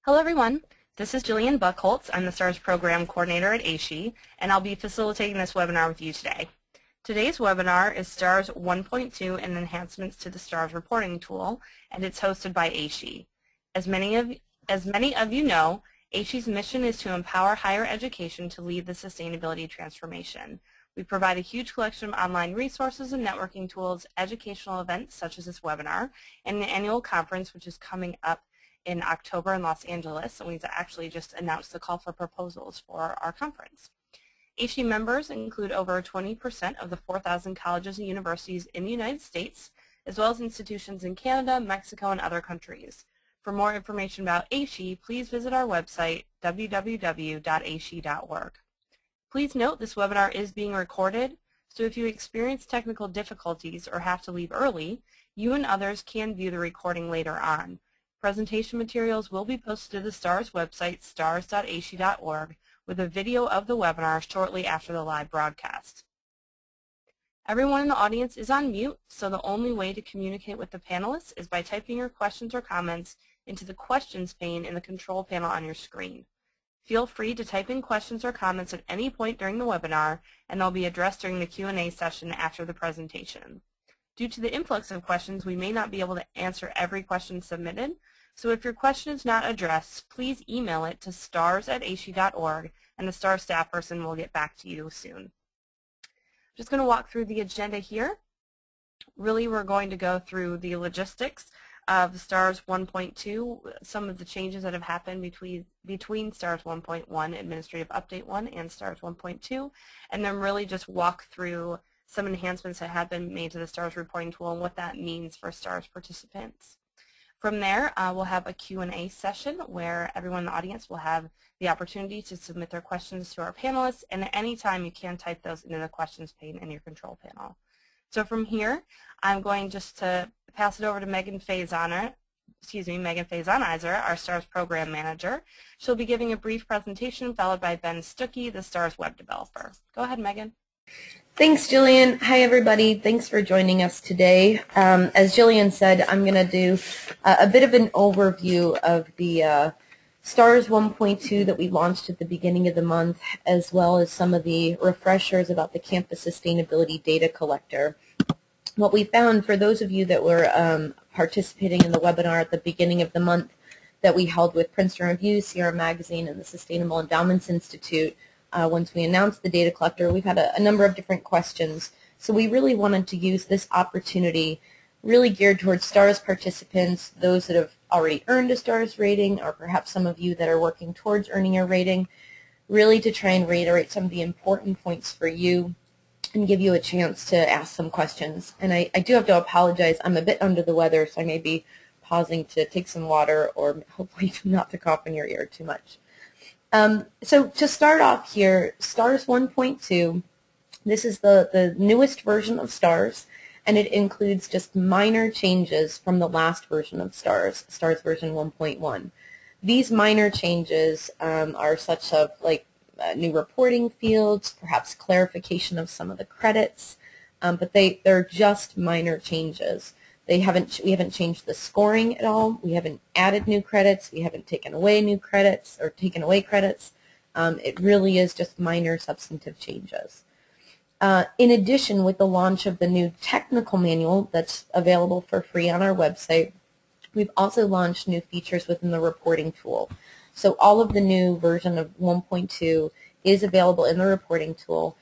Hello everyone, this is Jillian Buckholz. I'm the STARS Program Coordinator at AASHE, and I'll be facilitating this webinar with you today. Today's webinar is STARS 1.2 and Enhancements to the STARS Reporting Tool, and it's hosted by AASHE. As many of you know, AASHE's mission is to empower higher education to lead the sustainability transformation. We provide a huge collection of online resources and networking tools, educational events such as this webinar, and an annual conference which is coming up in October in Los Angeles, and we've actually just announced the call for proposals for our conference. AASHE members include over 20% of the 4,000 colleges and universities in the United States, as well as institutions in Canada, Mexico, and other countries. For more information about AASHE, please visit our website, www.aashe.org. Please note this webinar is being recorded, so if you experience technical difficulties or have to leave early, you and others can view the recording later on. Presentation materials will be posted to the STARS website, stars.aashe.org, with a video of the webinar shortly after the live broadcast. Everyone in the audience is on mute, so the only way to communicate with the panelists is by typing your questions or comments into the questions pane in the control panel on your screen. Feel free to type in questions or comments at any point during the webinar, and they'll be addressed during the Q&A session after the presentation. Due to the influx of questions, we may not be able to answer every question submitted, so if your question is not addressed, please email it to stars@aashe.org, and the STARS staff person will get back to you soon. I'm just going to walk through the agenda here. Really, we're going to go through the logistics of STARS 1.2, some of the changes that have happened between STARS 1.1, Administrative Update 1, and STARS 1.2, and then really just walk through some enhancements that have been made to the STARS reporting tool and what that means for STARS participants. From there, we'll have a Q&A session where everyone in the audience will have the opportunity to submit their questions to our panelists, and at any time you can type those into the questions pane in your control panel. So from here, I'm going just to pass it over to Megan Faison-Eiser, our STARS Program Manager. She'll be giving a brief presentation followed by Ben Stuckey, the STARS web developer. Go ahead, Megan. Thanks, Jillian. Hi, everybody. Thanks for joining us today. As Jillian said, I'm going to do a bit of an overview of the STARS 1.2 that we launched at the beginning of the month, as well as some of the refreshers about the Campus Sustainability Data Collector. What we found, for those of you that were participating in the webinar at the beginning of the month that we held with Princeton Review, Sierra Magazine, and the Sustainable Endowments Institute, once we announced the data collector, we've had a number of different questions. So we really wanted to use this opportunity, really geared towards STARS participants, those that have already earned a STARS rating, or perhaps some of you that are working towards earning a rating, really to try and reiterate some of the important points for you and give you a chance to ask some questions. And I do have to apologize. I'm a bit under the weather, so I may be pausing to take some water or hopefully not to cough in your ear too much. So to start off here, STARS 1.2, this is the newest version of STARS, and it includes just minor changes from the last version of STARS, STARS version 1.1. These minor changes are such as like new reporting fields, perhaps clarification of some of the credits, but they're just minor changes. We haven't changed the scoring at all. We haven't added new credits. We haven't taken away new credits or taken away credits. It really is just minor substantive changes. In addition, with the launch of the new technical manual that's available for free on our website, we've also launched new features within the reporting tool. So all of the new version of 1.2 is available in the reporting tool.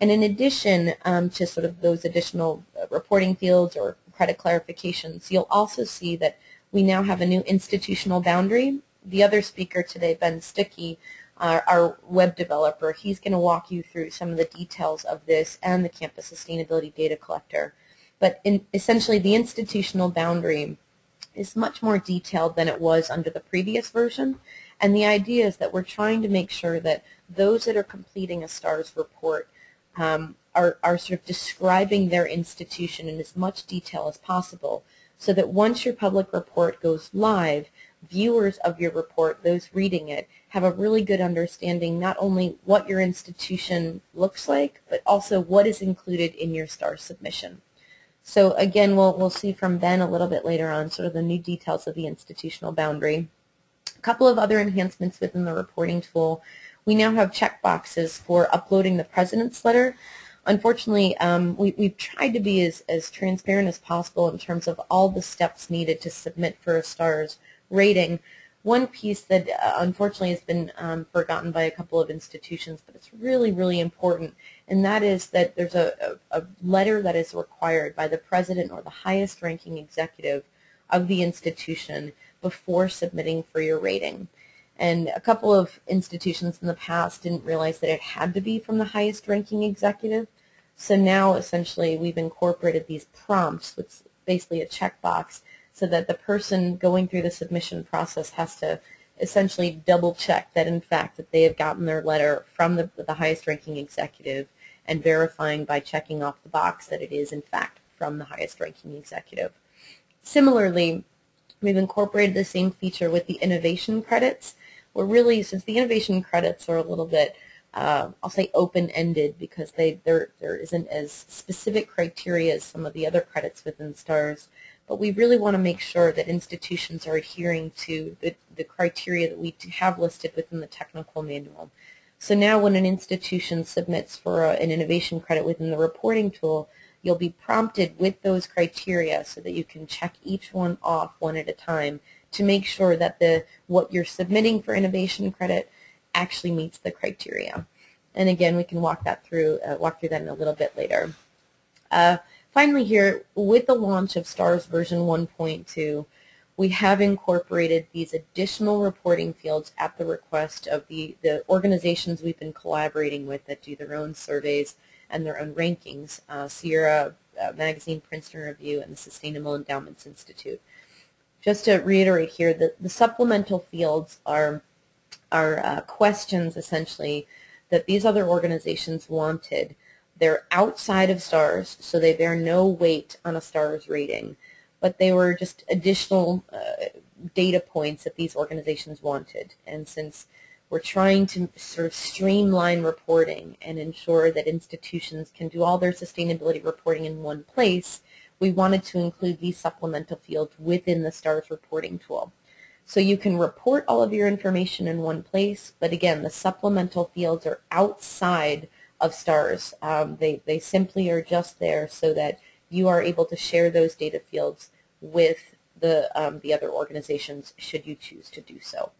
And in addition to sort of those additional reporting fields or credit clarifications, you'll also see that we now have a new institutional boundary. The other speaker today, Ben Stuckey, our web developer, he's going to walk you through some of the details of this and the Campus Sustainability Data Collector. But essentially, the institutional boundary is much more detailed than it was under the previous version. And the idea is that we're trying to make sure that those that are completing a STARS report are sort of describing their institution in as much detail as possible, so that once your public report goes live, viewers of your report, those reading it, have a really good understanding not only what your institution looks like, but also what is included in your STARS submission. So again, we'll see from Ben a little bit later on sort of the new details of the institutional boundary. A couple of other enhancements within the reporting tool. We now have checkboxes for uploading the president's letter. Unfortunately, we've tried to be as transparent as possible in terms of all the steps needed to submit for a STARS rating. One piece that unfortunately has been forgotten by a couple of institutions, but it's really, really important, and that is that there's a letter that is required by the president or the highest ranking executive of the institution before submitting for your rating. And a couple of institutions in the past didn't realize that it had to be from the highest ranking executive. So now essentially we've incorporated these prompts, which is basically a checkbox, so that the person going through the submission process has to essentially double check that in fact that they have gotten their letter from the highest ranking executive, and verifying by checking off the box that it is in fact from the highest ranking executive. Similarly, we've incorporated the same feature with the innovation credits. Where really, since the innovation credits are a little bit, I'll say open-ended, because there isn't as specific criteria as some of the other credits within STARS, but we really want to make sure that institutions are adhering to the criteria that we have listed within the technical manual. So now when an institution submits for an innovation credit within the reporting tool, you'll be prompted with those criteria so that you can check each one off one at a time to make sure that what you're submitting for innovation credit actually meets the criteria. And again, we can walk through that in a little bit later. Finally here, with the launch of STARS version 1.2, we have incorporated these additional reporting fields at the request of the organizations we've been collaborating with that do their own surveys and their own rankings, Sierra Magazine, Princeton Review, and the Sustainable Endowments Institute. Just to reiterate here, the supplemental fields are questions essentially that these other organizations wanted. They're outside of STARS, so they bear no weight on a STARS rating, but they were just additional data points that these organizations wanted. And since we're trying to sort of streamline reporting and ensure that institutions can do all their sustainability reporting in one place, we wanted to include these supplemental fields within the STARS reporting tool. So you can report all of your information in one place, but again, the supplemental fields are outside of STARS. They simply are just there so that you are able to share those data fields with the other organizations should you choose to do so.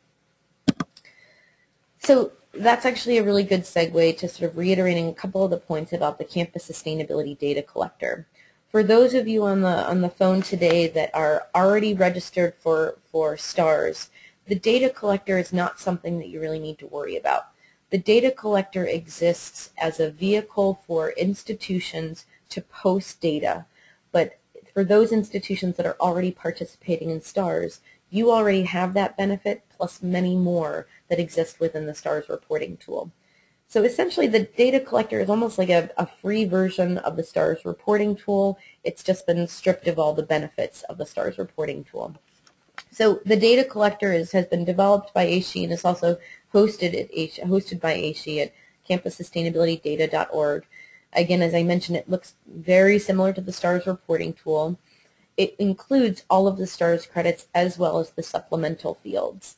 So that's actually a really good segue to sort of reiterating a couple of the points about the Campus Sustainability Data Collector. For those of you on the phone today that are already registered for STARS, the data collector is not something that you really need to worry about. The data collector exists as a vehicle for institutions to post data, but for those institutions that are already participating in STARS, you already have that benefit plus many more that exist within the STARS reporting tool. So essentially the data collector is almost like a free version of the STARS reporting tool. It's just been stripped of all the benefits of the STARS reporting tool. So the data collector has been developed by AASHE and is also hosted by AASHE at campussustainabilitydata.org. Again, as I mentioned, it looks very similar to the STARS reporting tool. It includes all of the STARS credits as well as the supplemental fields.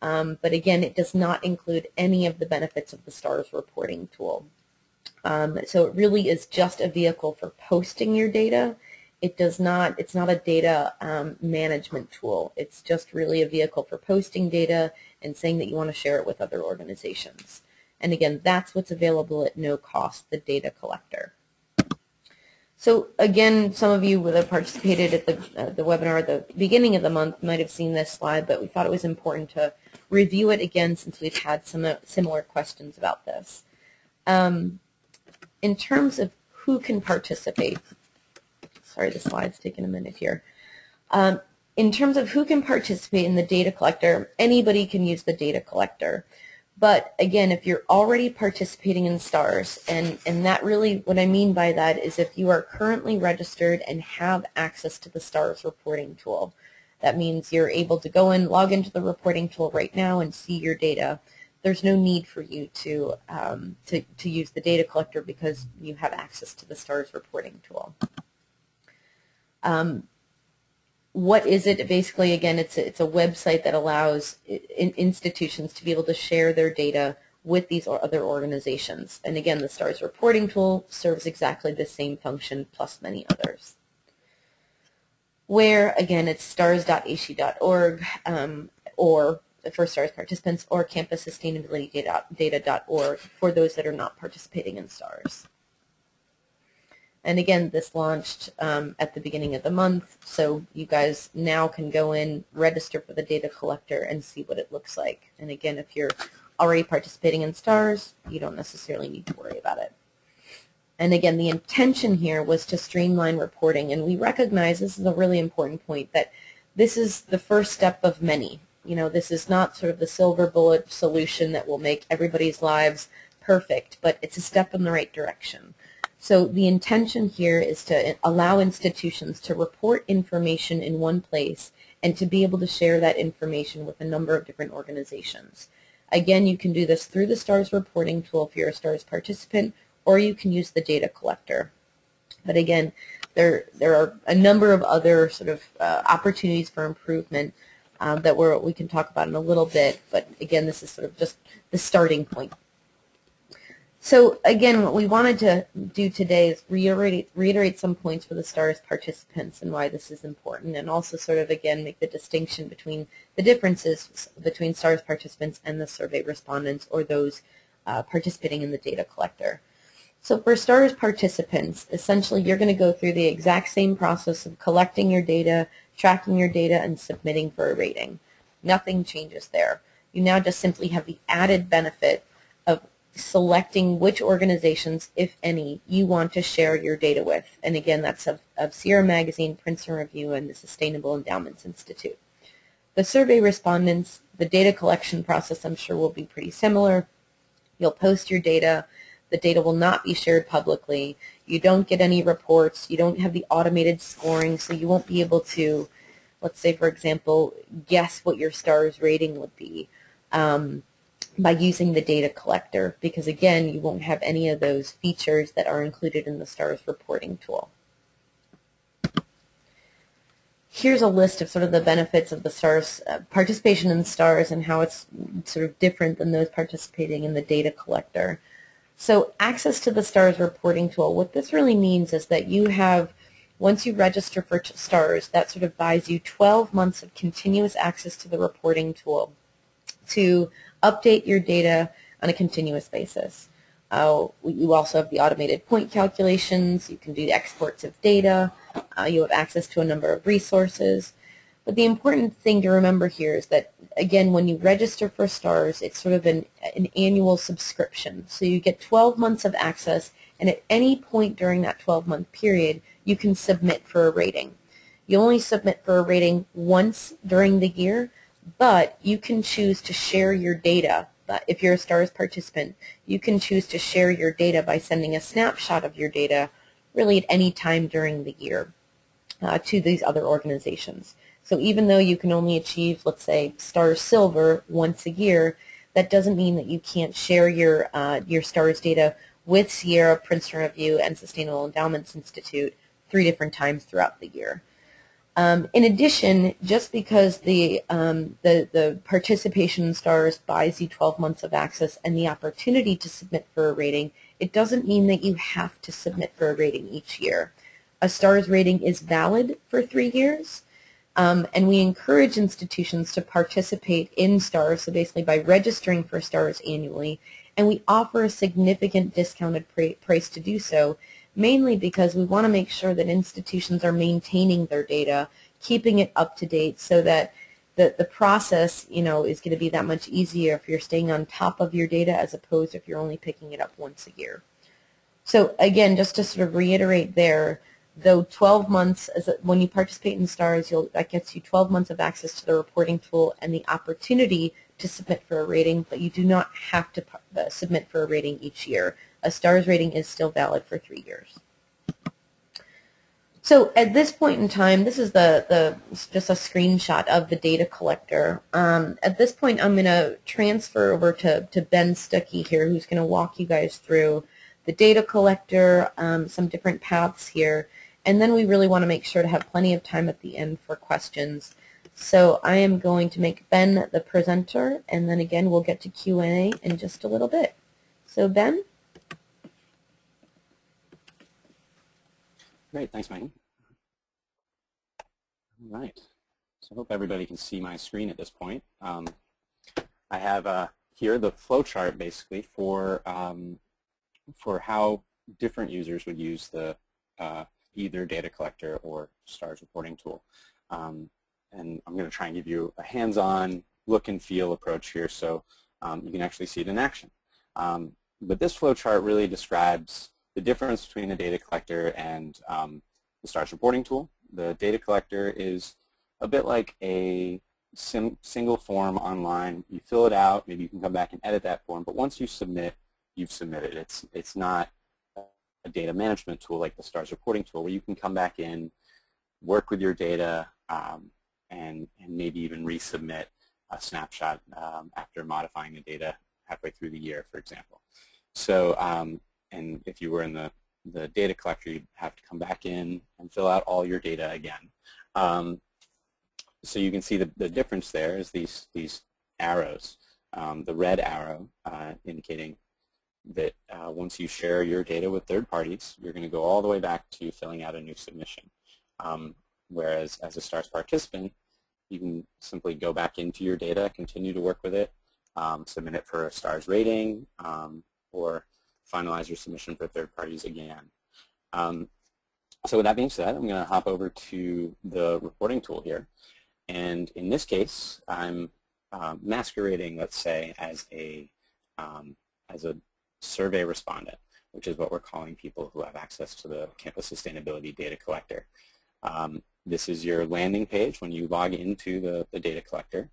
But again, it does not include any of the benefits of the STARS reporting tool. So it really is just a vehicle for posting your data. It's not a data management tool. It's just really a vehicle for posting data and saying that you want to share it with other organizations. And again, that's what's available at no cost, the data collector. So again, some of you that have participated at the webinar at the beginning of the month might have seen this slide, but we thought it was important to review it again since we've had some similar questions about this. In terms of who can participate, sorry, the slide's taking a minute here. In terms of who can participate in the data collector, anybody can use the data collector. But again, if you're already participating in STARS, and that really, what I mean by that is if you are currently registered and have access to the STARS reporting tool, that means you're able to go in, log into the reporting tool right now and see your data. There's no need for you to use the data collector because you have access to the STARS reporting tool. what is it? Basically, again, it's a website that allows institutions to be able to share their data with these other organizations. And again, the STARS reporting tool serves exactly the same function plus many others. Where, again, it's stars.aashe.org or for STARS participants, or campussustainabilitydata.org for those that are not participating in STARS. And again, this launched at the beginning of the month, so you guys now can go in, register for the data collector, and see what it looks like. And again, if you're already participating in STARS, you don't necessarily need to worry about it. And again, the intention here was to streamline reporting, and we recognize, this is a really important point, that this is the first step of many. You know, this is not sort of the silver bullet solution that will make everybody's lives perfect, but it's a step in the right direction. So the intention here is to allow institutions to report information in one place and to be able to share that information with a number of different organizations. Again, you can do this through the STARS reporting tool if you're a STARS participant, or you can use the data collector. But again, there are a number of other sort of opportunities for improvement that we can talk about in a little bit, but again, this is sort of just the starting point. So again, what we wanted to do today is reiterate some points for the STARS participants and why this is important, and also sort of, again, make the distinction between the differences between STARS participants and the survey respondents, or those participating in the data collector. So for STARS participants, essentially you're going to go through the exact same process of collecting your data, tracking your data, and submitting for a rating. Nothing changes there. You now just simply have the added benefit of selecting which organizations, if any, you want to share your data with. And again, that's of Sierra Magazine, Princeton Review, and the Sustainable Endowments Institute. The survey respondents, the data collection process, I'm sure, will be pretty similar. You'll post your data. The data will not be shared publicly. You don't get any reports. You don't have the automated scoring, so you won't be able to, let's say, for example, guess what your STARS rating would be by using the data collector, because again, you won't have any of those features that are included in the STARS reporting tool. Here's a list of sort of the benefits of the STARS, participation in STARS, and how it's sort of different than those participating in the data collector. So access to the STARS reporting tool, what this really means is that you have, once you register for STARS, that sort of buys you 12 months of continuous access to the reporting tool to update your data on a continuous basis. You also have the automated point calculations. You can do exports of data. You have access to a number of resources. But the important thing to remember here is that, again, when you register for STARS, it's sort of an annual subscription. So you get 12 months of access, and at any point during that 12-month period, you can submit for a rating. You only submit for a rating once during the year, but you can choose to share your data. If you're a STARS participant, you can choose to share your data by sending a snapshot of your data really at any time during the year to these other organizations. So even though you can only achieve, let's say, STARS Silver once a year, that doesn't mean that you can't share your STARS data with Sierra, Princeton Review, and Sustainable Endowments Institute 3 different times throughout the year. In addition, just because the participation in STARS buys you 12 months of access and the opportunity to submit for a rating, it doesn't mean that you have to submit for a rating each year. A STARS rating is valid for 3 years, and we encourage institutions to participate in STARS, so basically by registering for STARS annually, and we offer a significant discounted price to do so, mainly because we want to make sure that institutions are maintaining their data, keeping it up to date, so that the process, you know, is going to be that much easier if you're staying on top of your data as opposed to if you're only picking it up once a year. So again, just to sort of reiterate there, though 12 months, when you participate in STARS, that gets you 12 months of access to the reporting tool and the opportunity to submit for a rating, but you do not have to submit for a rating each year. A STARS rating is still valid for 3 years. So at this point in time, this is just a screenshot of the data collector. At this point, I'm going to transfer over to Ben Stuckey here, who's going to walk you guys through the data collector, some different paths here, And then we really want to make sure to have plenty of time at the end for questions. So I am going to make Ben the presenter, and then again we'll get to Q&A in just a little bit. So Ben? Great, thanks, Megan. All right, so I hope everybody can see my screen at this point. I have here the flow chart basically for how different users would use the either data collector or STARS reporting tool. And I'm going to try and give you a hands-on look and feel approach here so you can actually see it in action. But this flow chart really describes the difference between the data collector and the STARS reporting tool. The data collector is a bit like a single form online. You fill it out, maybe you can come back and edit that form, but once you submit, you've submitted. It's not a data management tool like the STARS reporting tool where you can come back in, work with your data, and maybe even resubmit a snapshot after modifying the data halfway through the year, for example. So, and if you were in the data collector, you'd have to come back in and fill out all your data again. So you can see the difference there is these arrows. The red arrow indicating that once you share your data with third parties, you're going to go all the way back to filling out a new submission. Whereas as a STARS participant, you can simply go back into your data, continue to work with it, submit it for a STARS rating, or finalize your submission for third parties again. So with that being said, I'm going to hop over to the reporting tool here. And in this case, I'm masquerading, let's say, as a survey respondent, which is what we're calling people who have access to the campus sustainability data collector. This is your landing page when you log into the data collector.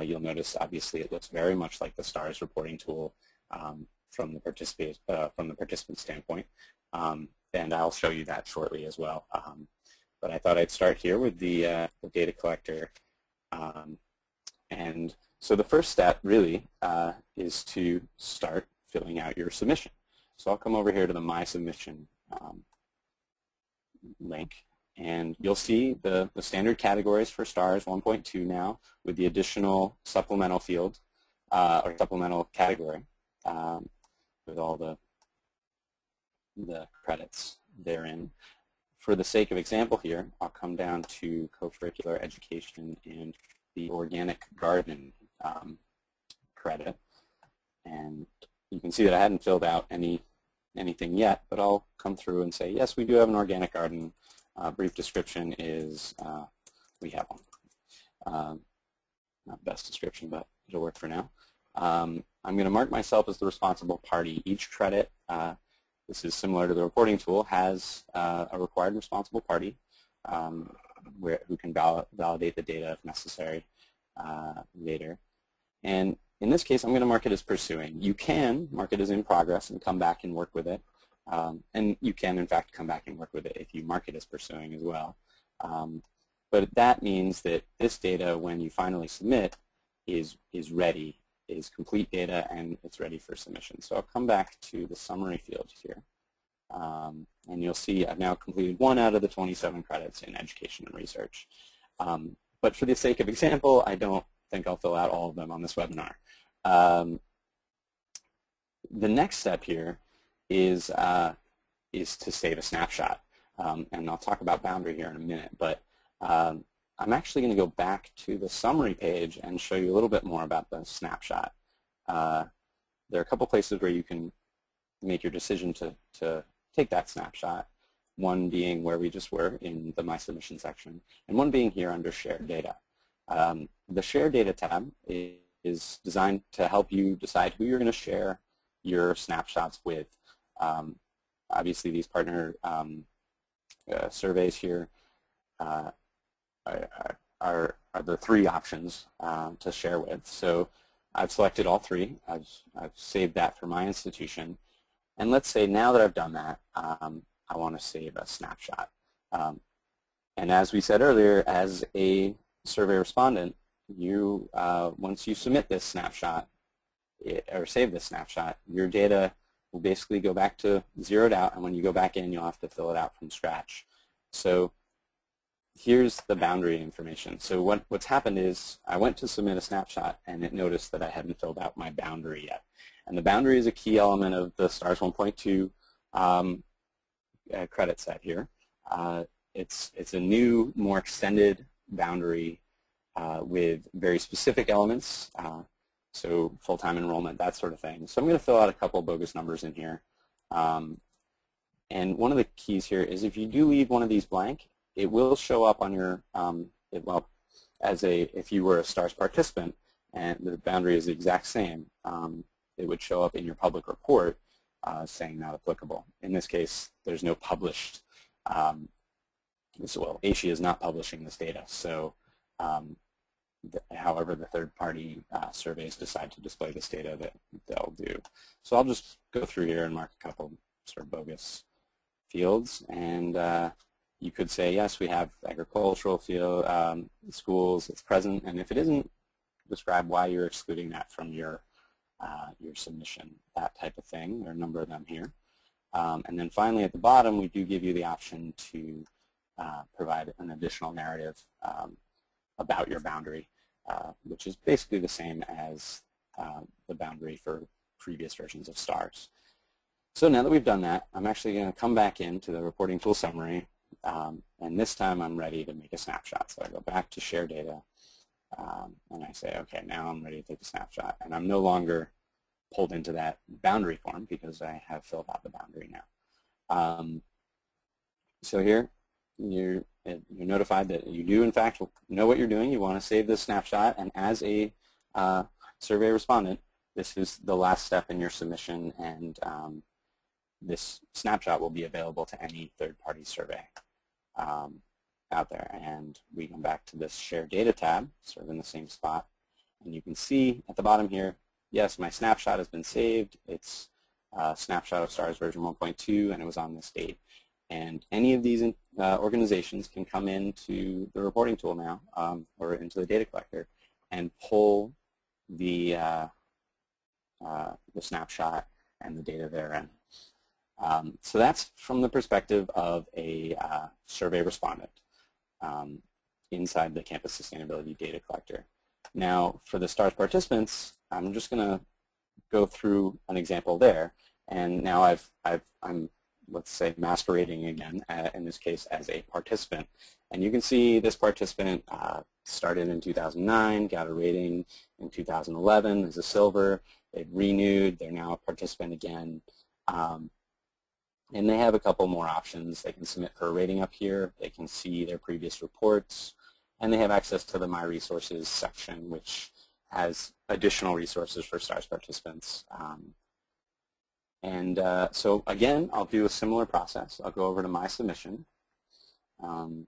You'll notice, obviously, it looks very much like the STARS reporting tool from the participant standpoint, and I'll show you that shortly as well. But I thought I'd start here with the data collector, and so the first step really is to start filling out your submission. So I'll come over here to the My Submission link, and you'll see the standard categories for STARS 1.2 now with the additional supplemental field or supplemental category with all the credits therein. For the sake of example here, I'll come down to co-curricular education and the organic garden credit, and you can see that I hadn't filled out anything yet, but I'll come through and say, yes, we do have an organic garden. Brief description is we have one. Not best description, but it'll work for now. I'm going to mark myself as the responsible party. Each credit, this is similar to the reporting tool, has a required responsible party who can validate the data if necessary later. And in this case, I'm going to mark it as pursuing. You can mark it as in progress and come back and work with it. And you can, in fact, come back and work with it if you mark it as pursuing as well. But that means that this data, when you finally submit, is ready, is complete data, and it's ready for submission. So I'll come back to the summary field here. And you'll see I've now completed 1 out of the 27 credits in education and research. But for the sake of example, I don't think I'll fill out all of them on this webinar. The next step here is to save a snapshot. And I'll talk about boundary here in a minute, but I'm actually going to go back to the summary page and show you a little bit more about the snapshot. There are a couple places where you can make your decision to take that snapshot, one being where we just were in the My Submission section, and one being here under Shared Data. The Shared Data tab is designed to help you decide who you're going to share your snapshots with. Obviously, these partner surveys here are the 3 options to share with. So I've selected all 3. I've saved that for my institution. And let's say now that I've done that, I want to save a snapshot. And as we said earlier, as a survey respondent, you once you submit this snapshot or save this snapshot, your data will basically go back to zeroed out, and when you go back in, you'll have to fill it out from scratch. So here's the boundary information. So what's happened is I went to submit a snapshot and it noticed that I hadn't filled out my boundary yet. And the boundary is a key element of the STARS 1.2 credit set here. It's a new, more extended boundary with very specific elements, so full-time enrollment, that sort of thing. So I'm going to fill out a couple bogus numbers in here. And one of the keys here is if you do leave one of these blank, it will show up on your, well, if you were a STARS participant and the boundary is the exact same, it would show up in your public report saying not applicable. In this case, there's no published, well, AASHE is not publishing this data, so however the third-party surveys decide to display this data, that they'll do. So I'll just go through here and mark a couple sort of bogus fields, and you could say, yes, we have agricultural field, schools, it's present, and if it isn't, describe why you're excluding that from your submission, that type of thing. There are a number of them here. And then finally at the bottom, we do give you the option to provide an additional narrative about your boundary, which is basically the same as the boundary for previous versions of STARS. So now that we've done that, I'm actually going to come back into the reporting tool summary, and this time I'm ready to make a snapshot. So I go back to share data, and I say, okay, now I'm ready to take a snapshot. And I'm no longer pulled into that boundary form because I have filled out the boundary now. So here, you're notified that you do, in fact, know what you're doing. You want to save this snapshot, and as a survey respondent, this is the last step in your submission, and this snapshot will be available to any third-party survey out there. And we come back to this Share Data tab, sort of in the same spot, and you can see at the bottom here, yes, my snapshot has been saved. It's a snapshot of STARS version 1.2, and it was on this date. And any of these organizations can come into the reporting tool now, or into the data collector, and pull the snapshot and the data therein. So that's from the perspective of a survey respondent inside the Campus Sustainability Data Collector. Now, for the STARS participants, I'm just going to go through an example there, and now I'm let's say masquerading again, in this case as a participant. And you can see this participant started in 2009, got a rating in 2011 as a silver. They've renewed, they're now a participant again. And they have a couple more options. They can submit for a rating up here, they can see their previous reports, and they have access to the My Resources section, which has additional resources for STARS participants. So again, I'll do a similar process. I'll go over to My Submission and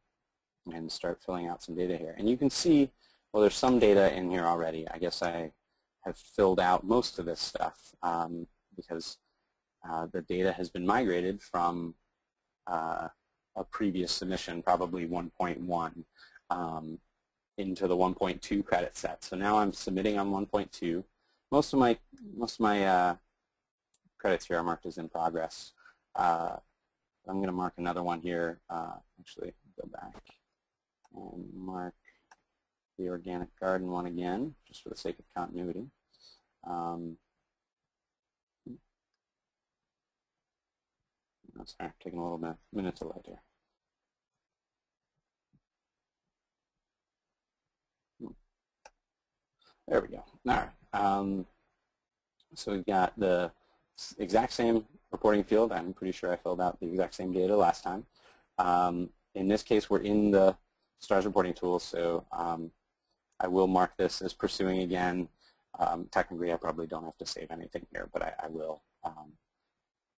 start filling out some data here. And you can see, well, there's some data in here already. I guess I have filled out most of this stuff because the data has been migrated from a previous submission, probably 1.1, into the 1.2 credit set. So now I'm submitting on 1.2. Most of my credits here are marked as in progress. I'm going to mark another one here. Actually, go back and mark the organic garden one again, just for the sake of continuity. Sorry, taking a little minute to load here. There we go. All right. So we've got the exact same reporting field. I'm pretty sure I filled out the exact same data last time. In this case, we're in the STARS reporting tool, so I will mark this as pursuing again. Technically, I probably don't have to save anything here, but I will.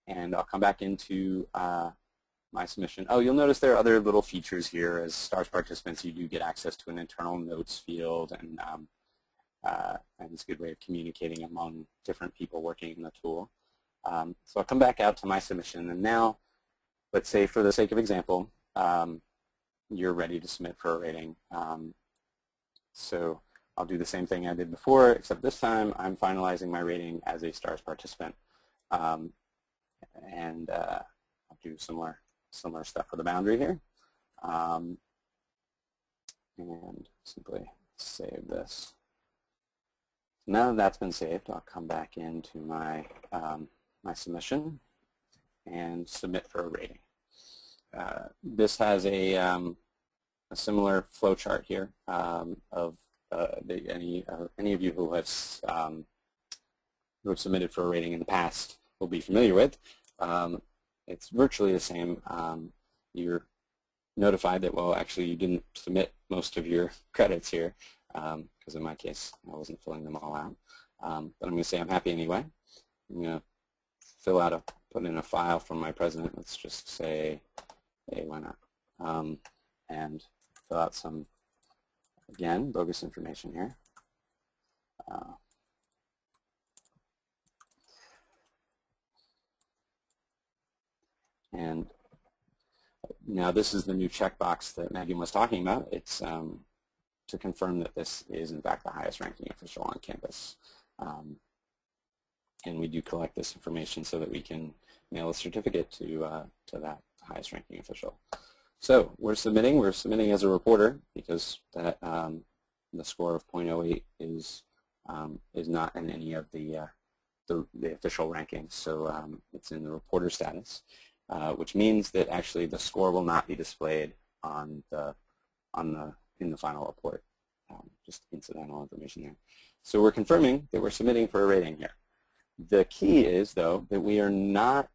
And I'll come back into my submission. Oh, you'll notice there are other little features here. As STARS participants, you do get access to an internal notes field, and it's a good way of communicating among different people working in the tool. So I'll come back out to my submission, and now, let's say for the sake of example, you're ready to submit for a rating. So I'll do the same thing I did before, except this time I'm finalizing my rating as a STARS participant. And I'll do similar stuff for the boundary here. and simply save this. Now that that's been saved, I'll come back into my, my submission and submit for a rating. This has a similar flow chart here of any of you who have submitted for a rating in the past will be familiar with. It's virtually the same. You're notified that, well, actually you didn't submit most of your credits here, because in my case I wasn't filling them all out. But I'm going to say I'm happy anyway. I'm going to fill out put in a file from my president. Let's just say, hey, why not? And fill out some, again, bogus information here. And now this is the new checkbox that Megan was talking about. It's to confirm that this is in fact the highest ranking official on campus. And we do collect this information so that we can mail a certificate to that highest ranking official. So we're submitting as a reporter because that the score of 0.08 is not in any of the official rankings. So it's in the reporter status. Which means that actually the score will not be displayed in the final report. Just incidental information there. So we're confirming that we're submitting for a rating here. The key is, though, that we are not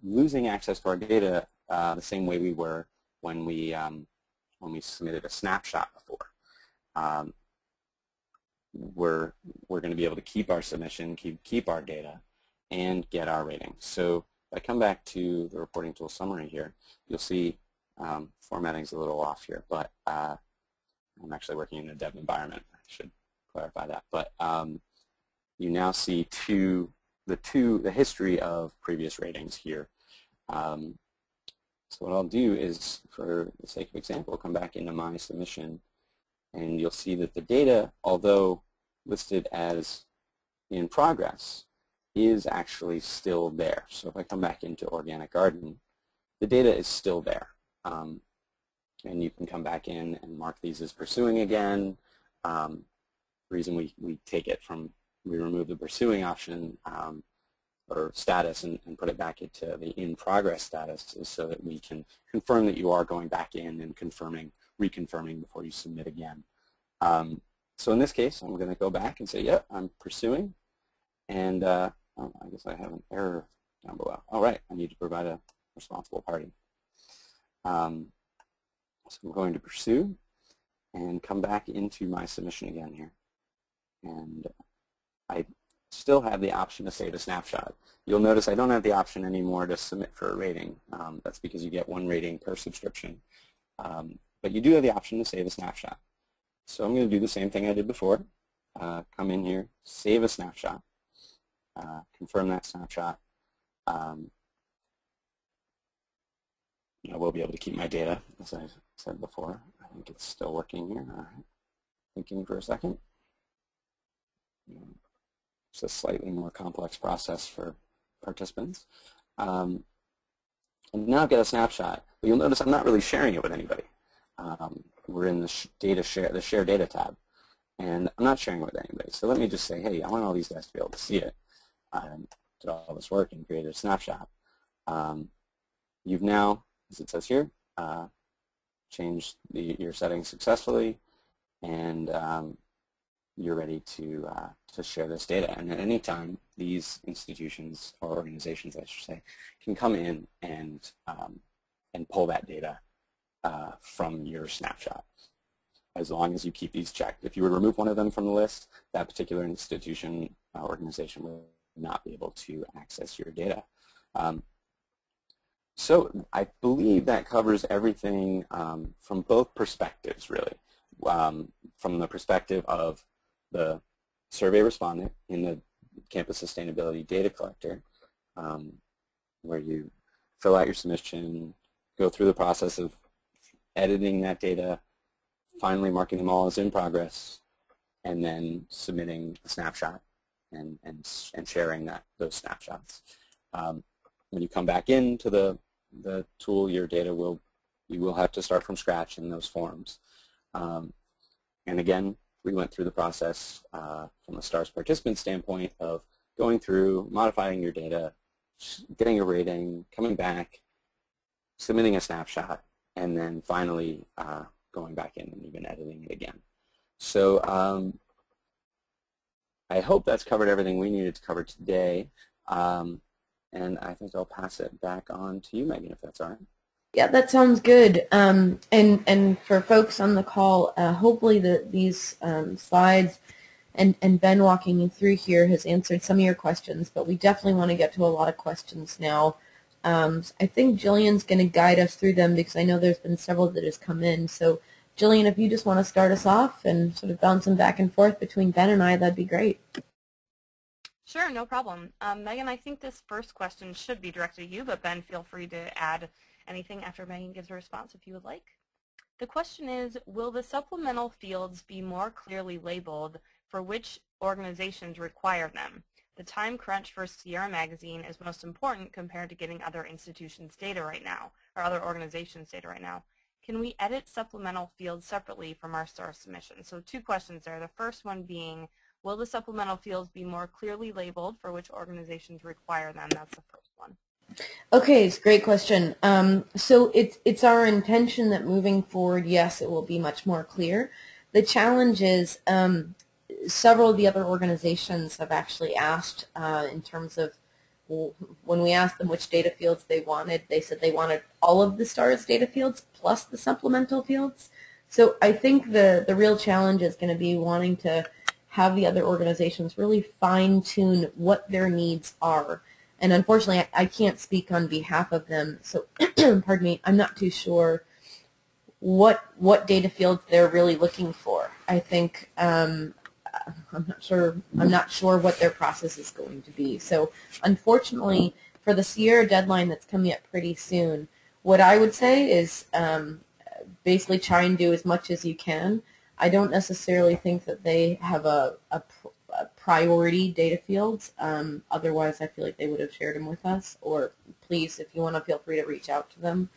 losing access to our data the same way we were when we submitted a snapshot before. We're going to be able to keep our submission, keep our data, and get our rating. So if I come back to the reporting tool summary here, you'll see formatting's a little off here, but I'm actually working in a dev environment. I should clarify that. But you now see the history of previous ratings here. So what I'll do is, for the sake of example, come back into my submission, and you'll see that the data, although listed as in progress, is actually still there. So if I come back into Organic Garden, the data is still there. And you can come back in and mark these as pursuing again. The reason we take it from, we remove the pursuing option or status and put it back into the in progress status is so that we can confirm that you are going back in and reconfirming before you submit again. So in this case, I'm going to go back and say, yeah, I'm pursuing. And oh, I guess I have an error down below. All right, I need to provide a responsible party. So I'm going to pursue and come back into my submission again here. And I still have the option to save a snapshot. You'll notice I don't have the option anymore to submit for a rating. That's because you get one rating per subscription. But you do have the option to save a snapshot. So I'm going to do the same thing I did before. Come in here, save a snapshot. Confirm that snapshot. I will be able to keep my data, as I said before. I think it's still working here. All right. Thinking for a second. It's a slightly more complex process for participants. And now I've got a snapshot. But you'll notice I'm not really sharing it with anybody. We're in the share data tab. And I'm not sharing it with anybody. So let me just say, hey, I want all these guys to be able to see it. Did all this work and created a snapshot. You've now, as it says here, changed your settings successfully, and you're ready to share this data. And at any time, these institutions or organizations, I should say, can come in and pull that data from your snapshot, as long as you keep these checked. If you were to remove one of them from the list, that particular institution organization will not be able to access your data. So I believe that covers everything from both perspectives, really. From the perspective of the survey respondent in the campus sustainability data collector, where you fill out your submission, go through the process of editing that data, finally marking them all as in progress, and then submitting a snapshot and sharing those snapshots. When you come back into the tool, your data will you will have to start from scratch in those forms. And again, we went through the process from a STARS participant standpoint of going through, modifying your data, getting a rating, coming back, submitting a snapshot, and then finally going back in and even editing it again. So I hope that's covered everything we needed to cover today. And I think I'll pass it back on to you, Megan, if that's all right. Yeah, that sounds good. And for folks on the call, hopefully these slides and Ben walking you through here has answered some of your questions, but we definitely want to get to a lot of questions now. I think Jillian's going to guide us through them because I know there's been several that has come in. So Jillian, if you just want to start us off and sort of bounce them back and forth between Ben and I, that'd be great. Sure, no problem. Megan, I think this first question should be directed to you, but Ben, feel free to add anything after Megan gives a response if you would like. The question is, will the supplemental fields be more clearly labeled for which organizations require them? The time crunch for Sierra Magazine is most important compared to getting other institutions' data right now, or other organizations' data right now. Can we edit supplemental fields separately from our STAR submission? So two questions there. The first one being, will the supplemental fields be more clearly labeled for which organizations require them? That's the first one. Okay, it's a great question. So it's our intention that moving forward, yes, it will be much more clear. The challenge is several of the other organizations have actually asked in terms of when we asked them which data fields they wanted, they said they wanted all of the STARS data fields plus the supplemental fields. So I think the real challenge is going to be wanting to have the other organizations really fine-tune what their needs are. And unfortunately, I can't speak on behalf of them, so pardon me, I'm not too sure what data fields they're really looking for. I think I'm not sure what their process is going to be. So unfortunately, for the Sierra deadline that's coming up pretty soon, what I would say is basically try and do as much as you can. I don't necessarily think that they have a priority data fields. Otherwise, I feel like they would have shared them with us. Or please, if you want to, feel free to reach out to them.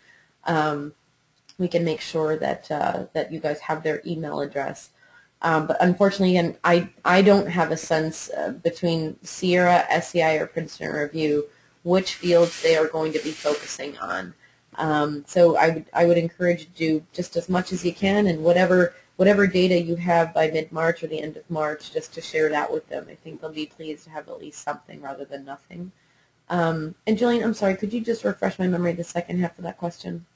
We can make sure that that you guys have their email address. But unfortunately, again, I don't have a sense between Sierra, SEI, or Princeton Review which fields they are going to be focusing on. So I would encourage you to do just as much as you can, and whatever data you have by mid-March or the end of March, just to share that with them. I think they'll be pleased to have at least something rather than nothing. And Jillian, I'm sorry, could you just refresh my memory the second half of that question?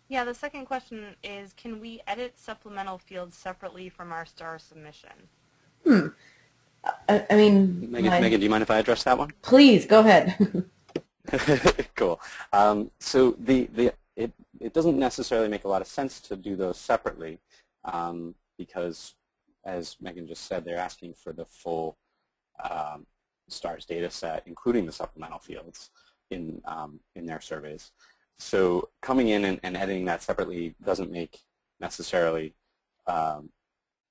Yeah, the second question is, can we edit supplemental fields separately from our STAR submission? I mean, Megan, do you mind if I address that one? Please, go ahead. Cool. So it doesn't necessarily make a lot of sense to do those separately because, as Megan just said, they're asking for the full STARS data set, including the supplemental fields in their surveys. So coming in and editing that separately doesn't make necessarily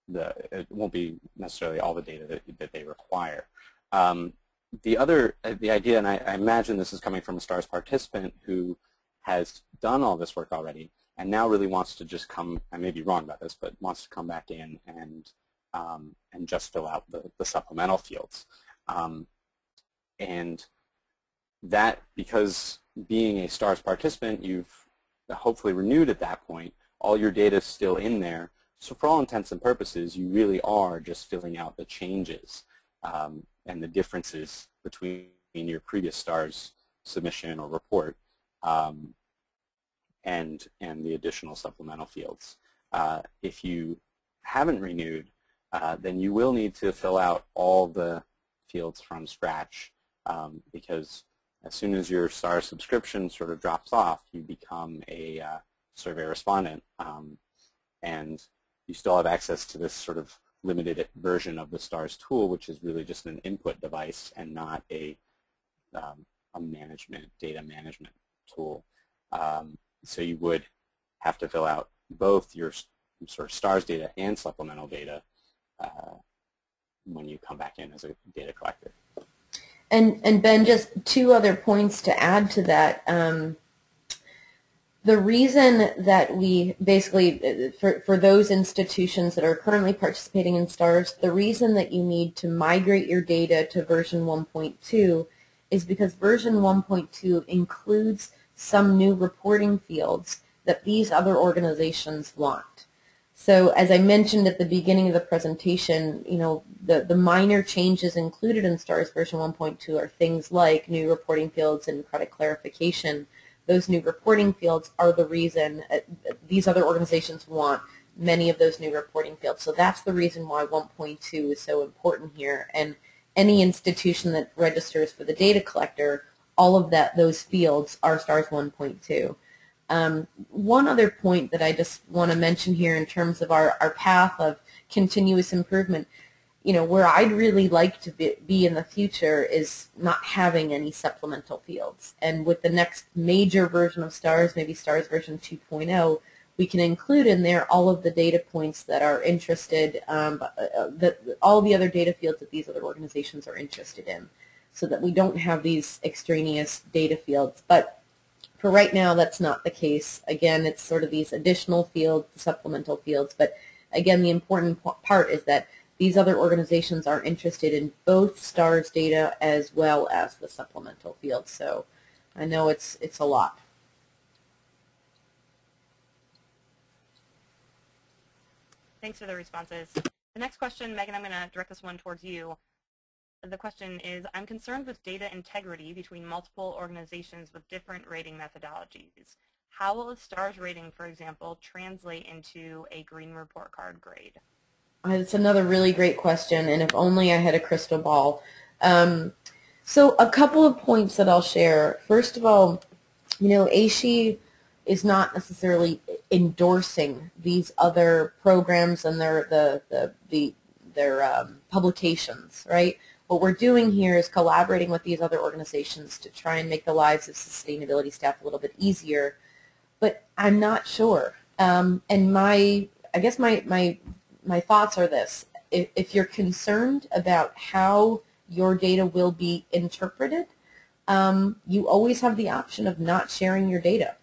it won't be necessarily all the data that they require. The idea, and I imagine this is coming from a STARS participant who has done all this work already and now really wants to just come, I may be wrong about this, but wants to come back in and just fill out the supplemental fields. And that, because being a STARS participant, you've hopefully renewed at that point, all your data is still in there. So for all intents and purposes, you really are just filling out the changes and the differences between your previous STARS submission or report and the additional supplemental fields. If you haven't renewed, then you will need to fill out all the fields from scratch because as soon as your STARS subscription sort of drops off, you become a survey respondent, and you still have access to this sort of limited version of the STARS tool, which is really just an input device and not a data management tool. So you would have to fill out both your sort of STARS data and supplemental data when you come back in as a data collector. And Ben, just two other points to add to that. The reason that we basically, for those institutions that are currently participating in STARS, the reason that you need to migrate your data to version 1.2 is because version 1.2 includes some new reporting fields that these other organizations want. So as I mentioned at the beginning of the presentation, you know, the minor changes included in STARS version 1.2 are things like new reporting fields and credit clarification. Those new reporting fields are the reason these other organizations want many of those new reporting fields. So that's the reason why 1.2 is so important here. And any institution that registers for the data collector, all of those fields are STARS 1.2. One other point that I just want to mention here in terms of our path of continuous improvement, you know, where I'd really like to be in the future is not having any supplemental fields. And with the next major version of STARS, maybe STARS version 2.0, we can include in there all of the data points that are interested, all the other data fields that these other organizations are interested in, so that we don't have these extraneous data fields. But for right now, that's not the case. Again, it's sort of these additional fields, the supplemental fields. But again, the important part is that these other organizations are interested in both STARS data as well as the supplemental fields. So I know it's a lot. Thanks for the responses. The next question, Megan, I'm going to direct this one towards you. The question is, I'm concerned with data integrity between multiple organizations with different rating methodologies. How will a STARS rating, for example, translate into a green report card grade? It's another really great question, and if only I had a crystal ball. So a couple of points that I'll share. First of all, you know, AASHE is not necessarily endorsing these other programs and their publications, right? What we're doing here is collaborating with these other organizations to try and make the lives of sustainability staff a little bit easier. But I'm not sure. And I guess my thoughts are this. If you're concerned about how your data will be interpreted, you always have the option of not sharing your data.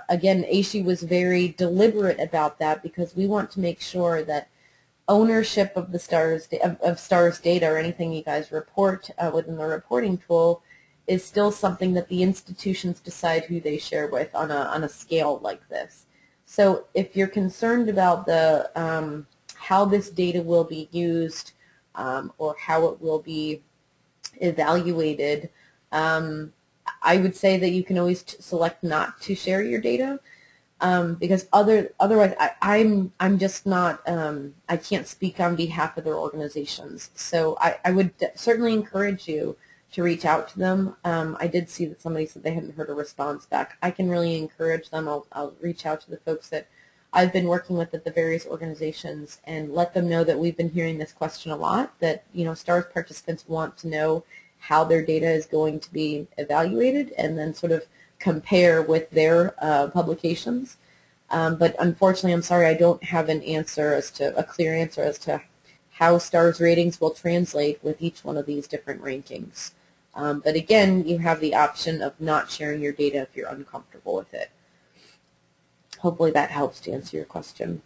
Again, AASHE was very deliberate about that because we want to make sure that ownership of the STARS data or anything you guys report within the reporting tool is still something that the institutions decide who they share with on a scale like this. So if you're concerned about the how this data will be used or how it will be evaluated, I would say that you can always select not to share your data because otherwise I'm just not, I can't speak on behalf of their organizations. So I would certainly encourage you to reach out to them. I did see that somebody said they hadn't heard a response back. I can really encourage them. I'll reach out to the folks that I've been working with at the various organizations and let them know that we've been hearing this question a lot, that, you know, STARS participants want to know how their data is going to be evaluated and then sort of compare with their publications. But unfortunately, I'm sorry, I don't have an answer a clear answer as to how STARS ratings will translate with each one of these different rankings. But again, you have the option of not sharing your data if you're uncomfortable with it. Hopefully that helps to answer your question.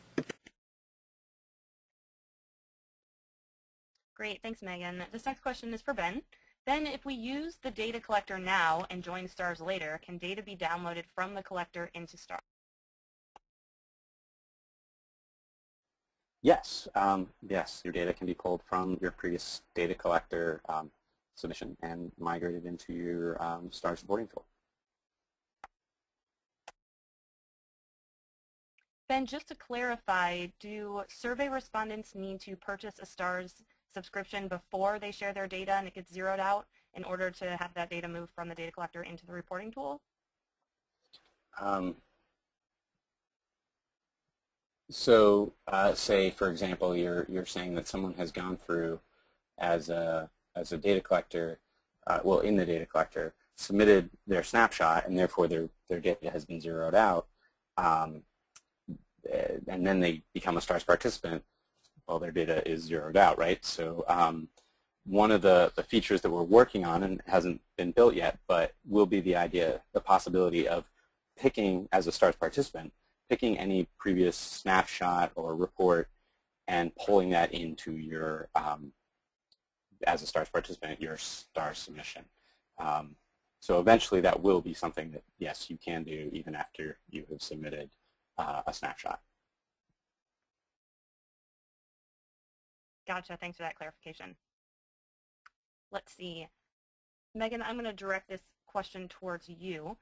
Great, thanks Megan. This next question is for Ben. Ben, if we use the data collector now and join STARS later, can data be downloaded from the collector into STARS? Yes, yes, your data can be pulled from your previous data collector submission and migrated into your STARS reporting tool. Ben, just to clarify, do survey respondents need to purchase a STARS subscription before they share their data and it gets zeroed out in order to have that data move from the data collector into the reporting tool? So say, for example, you're saying that someone has gone through as a data collector, well, in the data collector, submitted their snapshot, and therefore their data has been zeroed out, and then they become a STARS participant. Well, their data is zeroed out, right? So one of the features that we're working on, and hasn't been built yet, but will be the possibility of picking, as a STARS participant, picking any previous snapshot or report and pulling that into your, as a STARS participant, your STARS submission. So eventually that will be something that, yes, you can do even after you have submitted a snapshot. Gotcha. Thanks for that clarification. Let's see. Megan, I'm going to direct this question towards you.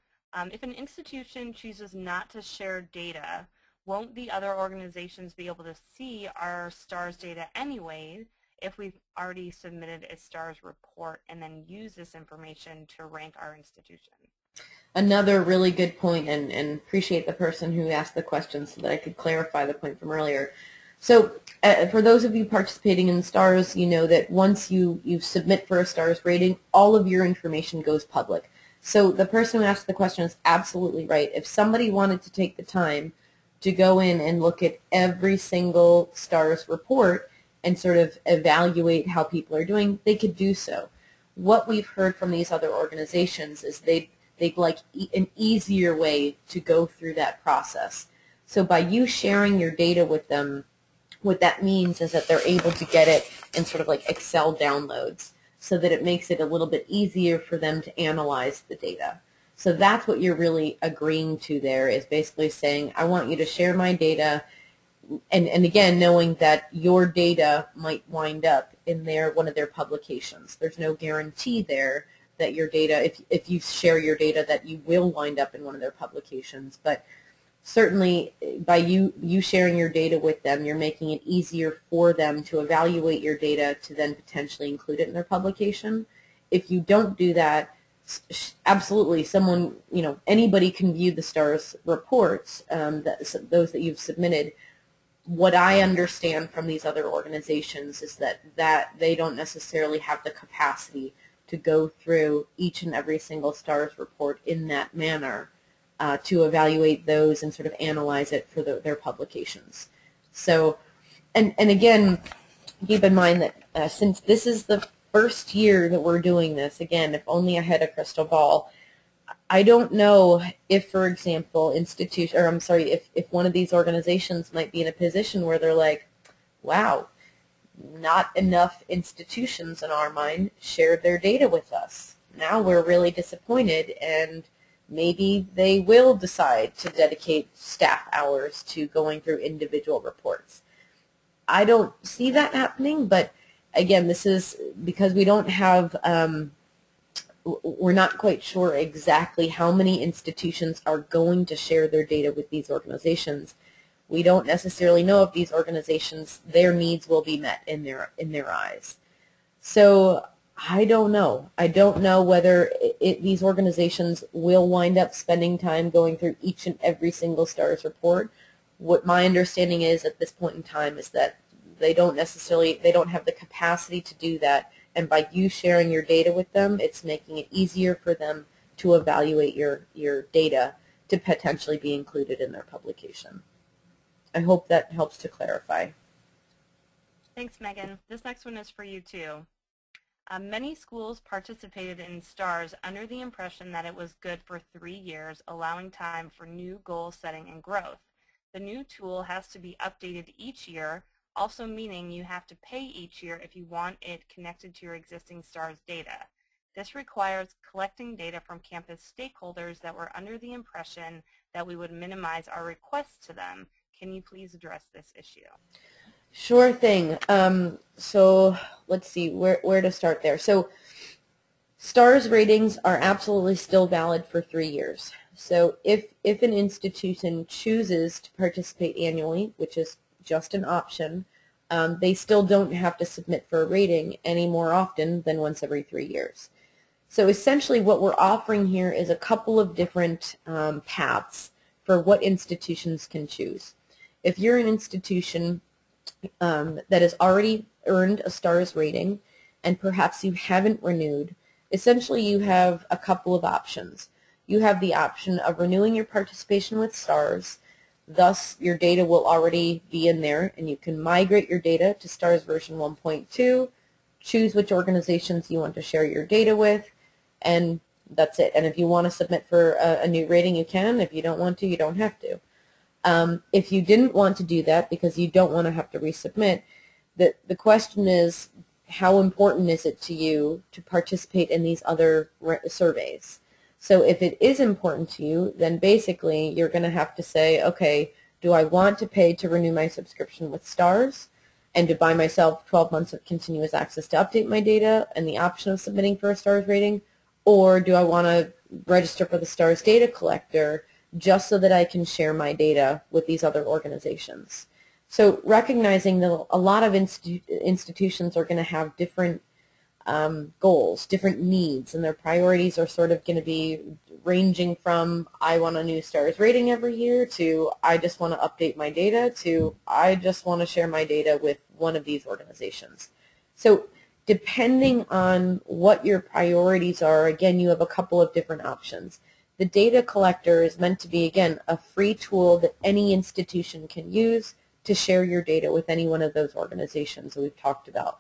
If an institution chooses not to share data, won't the other organizations be able to see our STARS data anyway if we've already submitted a STARS report and then use this information to rank our institution? Another really good point, and appreciate the person who asked the question so that I could clarify the point from earlier. So for those of you participating in STARS, you know that once you submit for a STARS rating, all of your information goes public. So the person who asked the question is absolutely right. If somebody wanted to take the time to go in and look at every single STARS report and sort of evaluate how people are doing, they could do so. What we've heard from these other organizations is they'd like an easier way to go through that process. So by you sharing your data with them, what that means is that they're able to get it in sort of like Excel downloads so that it makes it a little bit easier for them to analyze the data. So that's what you're really agreeing to there, is basically saying, I want you to share my data, and again, knowing that your data might wind up in one of their publications. There's no guarantee there that your data, if you share your data, that you will wind up in one of their publications, but certainly by you sharing your data with them, you're making it easier for them to evaluate your data to then potentially include it in their publication. If you don't do that, absolutely, someone, anybody can view the STARS reports, those that you've submitted. What I understand from these other organizations is that they don't necessarily have the capacity to go through each and every single STARS report in that manner to evaluate those and sort of analyze it for their publications. So, and again, keep in mind that since this is the first year that we're doing this, again, if only I had a crystal ball, I don't know if, for example, if one of these organizations might be in a position where they're like, wow, not enough institutions in our mind shared their data with us. Now we're really disappointed, and maybe they will decide to dedicate staff hours to going through individual reports. I don't see that happening, but again, this is because we don't have, we're not quite sure exactly how many institutions are going to share their data with these organizations. We don't necessarily know if these organizations, their needs will be met in their eyes. So I don't know. I don't know whether these organizations will wind up spending time going through each and every single STARS report. What my understanding is at this point in time is that they don't have the capacity to do that, and by you sharing your data with them, it's making it easier for them to evaluate your data to potentially be included in their publication. I hope that helps to clarify. Thanks, Megan. This next one is for you too. Many schools participated in STARS under the impression that it was good for 3 years, allowing time for new goal setting and growth. The new tool has to be updated each year, also meaning you have to pay each year if you want it connected to your existing STARS data. This requires collecting data from campus stakeholders that were under the impression that we would minimize our requests to them. Can you please address this issue? Sure thing. So let's see where to start there. So STARS ratings are absolutely still valid for 3 years. So if an institution chooses to participate annually, which is just an option, they still don't have to submit for a rating any more often than once every 3 years. So essentially what we're offering here is a couple of different paths for what institutions can choose. If you're an institution that has already earned a STARS rating and perhaps you haven't renewed, essentially you have a couple of options. You have the option of renewing your participation with STARS, thus your data will already be in there, and you can migrate your data to STARS version 1.2, choose which organizations you want to share your data with, and That's it. And if you want to submit for a new rating, you can. If you don't want to, you don't have to. If you didn't want to do that because you don't want to have to resubmit, the question is, how important is it to you to participate in these other surveys? So if it is important to you, then basically you're going to have to say, okay, do I want to pay to renew my subscription with STARS and to buy myself 12 months of continuous access to update my data and the option of submitting for a STARS rating? Or do I want to register for the STARS data collector just so that I can share my data with these other organizations? So recognizing that a lot of institutions are going to have different goals, different needs, and their priorities are sort of going to be ranging from I want a new STARS rating every year to I just want to update my data to I just want to share my data with one of these organizations. So depending on what your priorities are, again, you have a couple of different options. The data collector is meant to be, again, a free tool that any institution can use to share your data with any one of those organizations that we've talked about.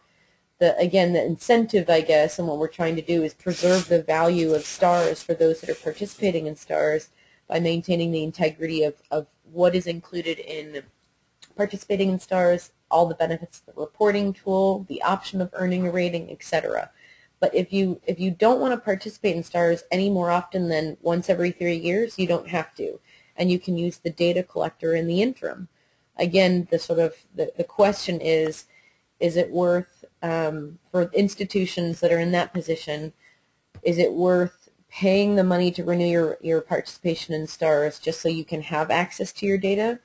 Again, the incentive, I guess, and what we're trying to do is preserve the value of STARS for those that are participating in STARS by maintaining the integrity of what is included in participating in STARS, all the benefits of the reporting tool, the option of earning a rating, etc. But if you don't want to participate in STARS any more often than once every 3 years, you don't have to. And you can use the data collector in the interim. Again, the question is it worth, for institutions that are in that position, is it worth paying the money to renew your participation in STARS just so you can have access to your data?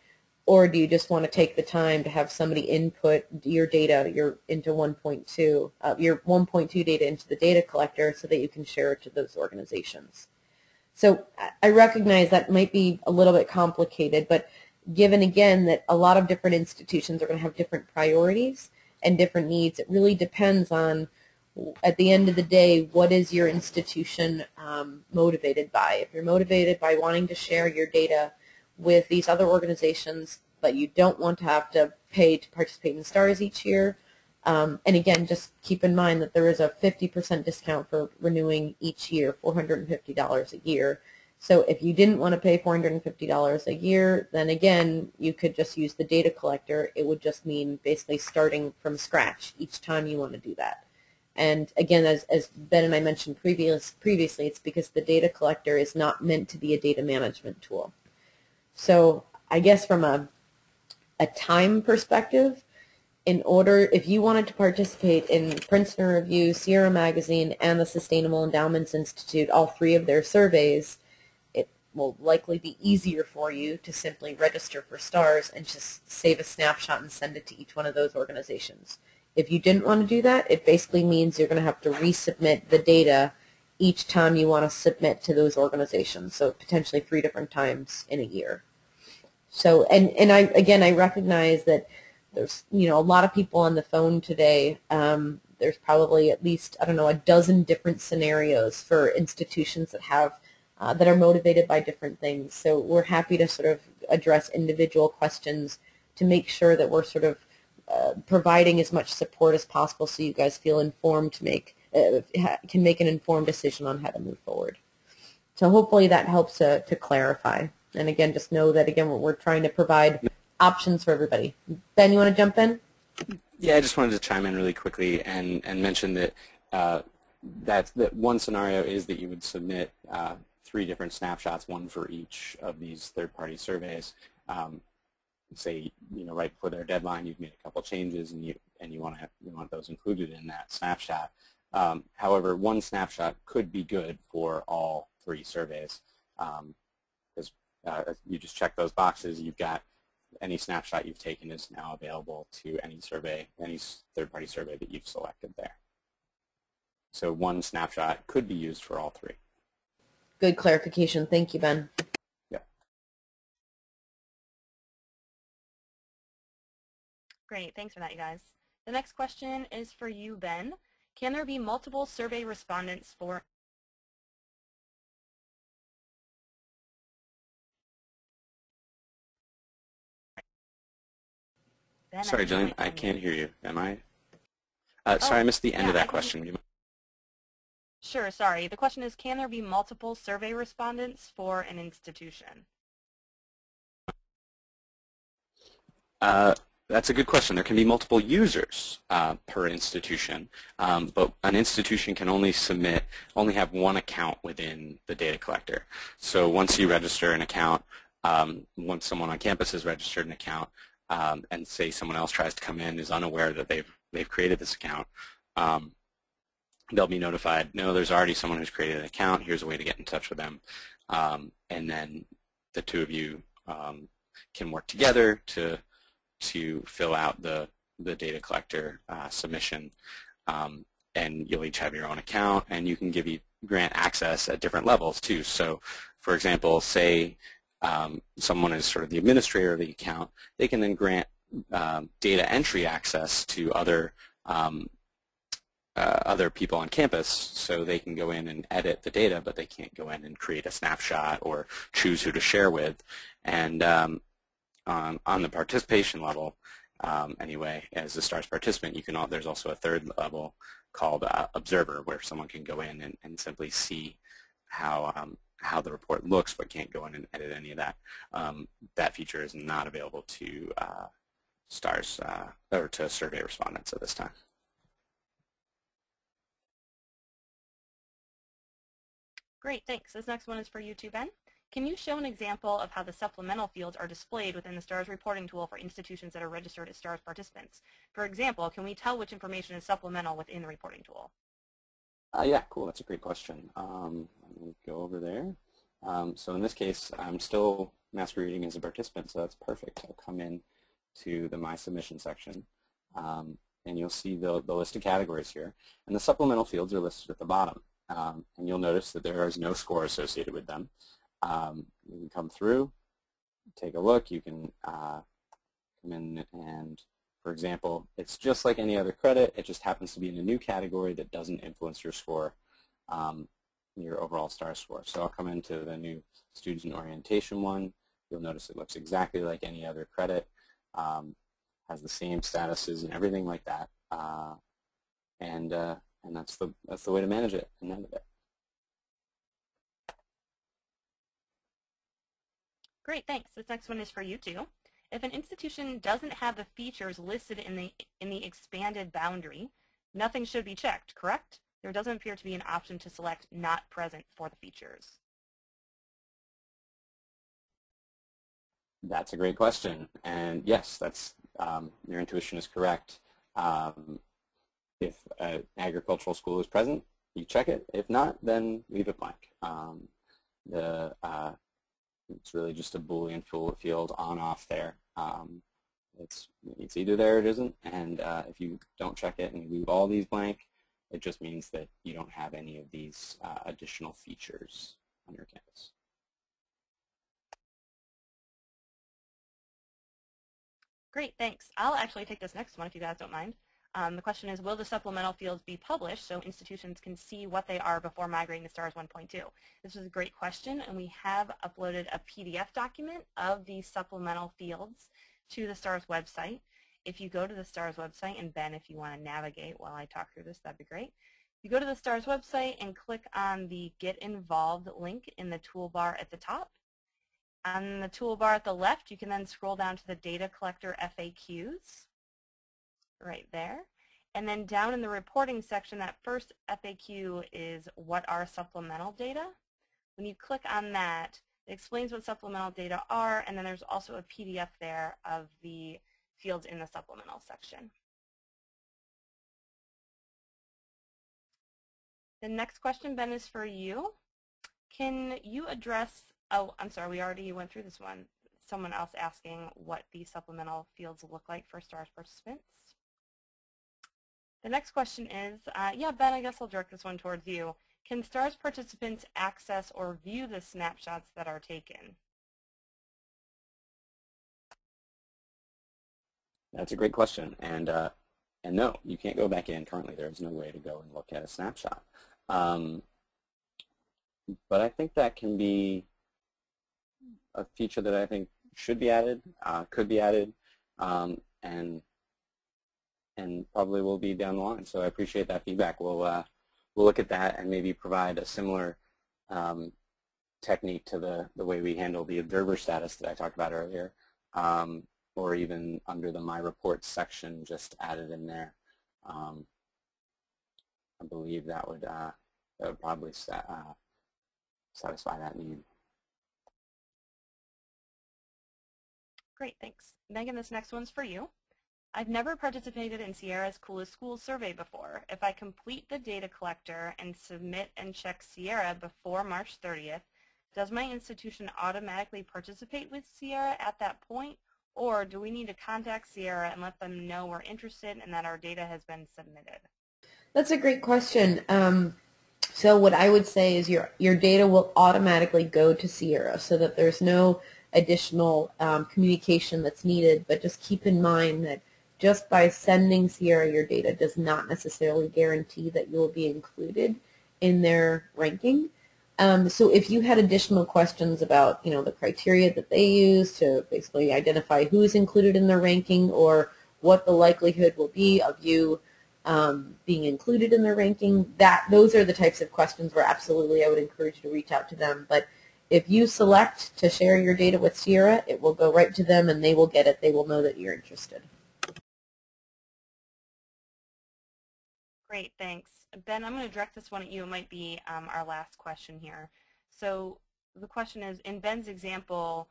Or do you just want to take the time to have somebody input your data into 1.2, your 1.2 data into the data collector so that you can share it to those organizations? So I recognize that might be a little bit complicated, but given again that a lot of different institutions are going to have different priorities and different needs, it really depends on, at the end of the day, what is your institution motivated by? If you're motivated by wanting to share your data with these other organizations, but you don't want to have to pay to participate in STARS each year. And again, just keep in mind that there is a 50% discount for renewing each year, $450 a year. So if you didn't want to pay $450 a year, then again, you could just use the data collector. It would just mean basically starting from scratch each time you want to do that. And again, as Ben and I mentioned previously, it's because the data collector is not meant to be a data management tool. So I guess from a time perspective, if you wanted to participate in Princeton Review, Sierra Magazine, and the Sustainable Endowments Institute, all three of their surveys, it will likely be easier for you to simply register for STARS and just save a snapshot and send it to each one of those organizations. If you didn't want to do that, it basically means you're going to have to resubmit the data each time you want to submit to those organizations, so potentially 3 different times in a year. So, and I recognize that there's, a lot of people on the phone today. There's probably at least, I don't know, a dozen different scenarios for institutions that have, that are motivated by different things. So we're happy to sort of address individual questions to make sure that we're sort of providing as much support as possible so you guys feel informed to can make an informed decision on how to move forward. So hopefully that helps to clarify. And again, just know that, again, we're trying to provide options for everybody. Ben, you want to jump in? Yeah, I just wanted to chime in really quickly and mention that that one scenario is that you would submit 3 different snapshots, one for each of these third-party surveys. Say, right before their deadline, you've made a couple changes, and you want those included in that snapshot. However, one snapshot could be good for all 3 surveys, because you just check those boxes. You've got any snapshot you've taken is now available to any survey, any third-party survey that you've selected there. So one snapshot could be used for all 3. Good clarification. Thank you, Ben. Yeah. Great. Thanks for that, you guys. The next question is for you, Ben. Can there be multiple survey respondents for... Ben, Sorry, Jillian, I can't hear you. Am I? Sorry, I missed the end of that question. Sure, sorry. The question is, can there be multiple survey respondents for an institution? That's a good question. There can be multiple users per institution, but an institution can only have one account within the data collector. So once you register an account, once someone on campus has registered an account, and say someone else tries to come in, is unaware that they've created this account, they'll be notified, no, there's already someone who's created an account, here's a way to get in touch with them. And then the two of you can work together to fill out the data collector submission, and you'll each have your own account, and you can grant access at different levels too. So for example, say someone is sort of the administrator of the account, they can then grant data entry access to other people on campus, so they can go in and edit the data, but they can't go in and create a snapshot or choose who to share with. And on the participation level, anyway, as a STARS participant, there's also a third level called Observer, where someone can go in and simply see how the report looks, but can't go in and edit any of that. That feature is not available to STARS or to survey respondents at this time. Great, thanks. This next one is for you too, Ben. Can you show an example of how the supplemental fields are displayed within the STARS reporting tool for institutions that are registered as STARS participants? For example, can we tell which information is supplemental within the reporting tool? Yeah, cool. That's a great question. Let me go over there. So in this case, I'm still master reading as a participant, so that's perfect. I'll come in to the My Submission section, and you'll see the list of categories here. And the supplemental fields are listed at the bottom. And you'll notice that there is no score associated with them. You can come through, take a look. You can come in and, for example, it's just like any other credit. It just happens to be in a new category that doesn't influence your score, your overall STARS score. So I'll come into the new student orientation one. You'll notice it looks exactly like any other credit, has the same statuses and everything like that. And that's the way to manage it and edit it. Great, thanks. This next one is for you too. If an institution doesn't have the features listed in the expanded boundary, nothing should be checked, correct? There doesn't appear to be an option to select not present for the features. That's a great question, and yes, that's your intuition is correct. If an agricultural school is present, you check it. If not, then leave it blank. It's really just a Boolean field on/off there. It's either there or it isn't, and if you don't check it and you leave all these blank, it just means that you don't have any of these additional features on your campus. Great, thanks. I'll actually take this next one if you guys don't mind. The question is, will the supplemental fields be published so institutions can see what they are before migrating to STARS 1.2? This is a great question, and we have uploaded a PDF document of the supplemental fields to the STARS website. If you go to the STARS website, and Ben, if you want to navigate while I talk through this, that'd be great. You go to the STARS website and click on the Get Involved link in the toolbar at the top. On the toolbar at the left, you can then scroll down to the Data Collector FAQs. Right there. And then down in the reporting section, that first FAQ is what are supplemental data. When you click on that, it explains what supplemental data are, and then there's also a PDF there of the fields in the supplemental section. The next question, Ben, is for you. Can you address, oh, I'm sorry, we already went through this one. Someone else asking what the supplemental fields look like for STARS participants. The next question is, yeah, Ben, I guess I'll direct this one towards you. Can STARS participants access or view the snapshots that are taken? That's a great question, and no, you can't go back in currently. There's no way to go and look at a snapshot. But I think that can be a feature that I think should be added, could be added, and probably will be down the line. So I appreciate that feedback. We'll we'll look at that and maybe provide a similar technique to the way we handle the observer status that I talked about earlier, or even under the My Reports section, just add it in there. I believe that would probably satisfy that need. Great, thanks. Megan, this next one's for you. I've never participated in Sierra's Coolest Schools survey before. If I complete the data collector and submit and check Sierra before March 30th, does my institution automatically participate with Sierra at that point, or do we need to contact Sierra and let them know we're interested and that our data has been submitted? That's a great question. So what I would say is your data will automatically go to Sierra, so that there's no additional communication that's needed, but just keep in mind that just by sending Sierra your data does not necessarily guarantee that you will be included in their ranking. So if you had additional questions about, the criteria that they use to basically identify who is included in their ranking, or what the likelihood will be of you being included in their ranking, those are the types of questions where absolutely I would encourage you to reach out to them. But if you select to share your data with Sierra, it will go right to them and they will get it. They will know that you're interested. Great, thanks. Ben, I'm going to direct this one at you. It might be our last question here. So the question is, in Ben's example,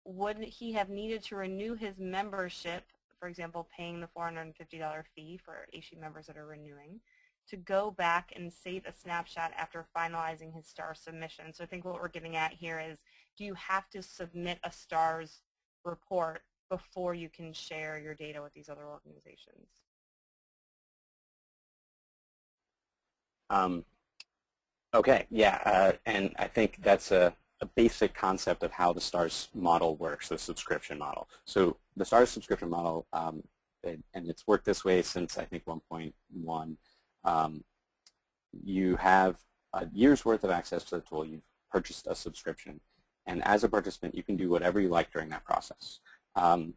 would he have needed to renew his membership, for example, paying the $450 fee for AASHE members that are renewing, to go back and save a snapshot after finalizing his STAR submission? So I think what we're getting at here is, do you have to submit a STARS report before you can share your data with these other organizations? Okay, yeah, and I think that's a basic concept of how the STARS model works, the subscription model. So the STARS subscription model, and it's worked this way since I think 1.1, you have a year's worth of access to the tool. You've purchased a subscription, and as a participant you can do whatever you like during that process. In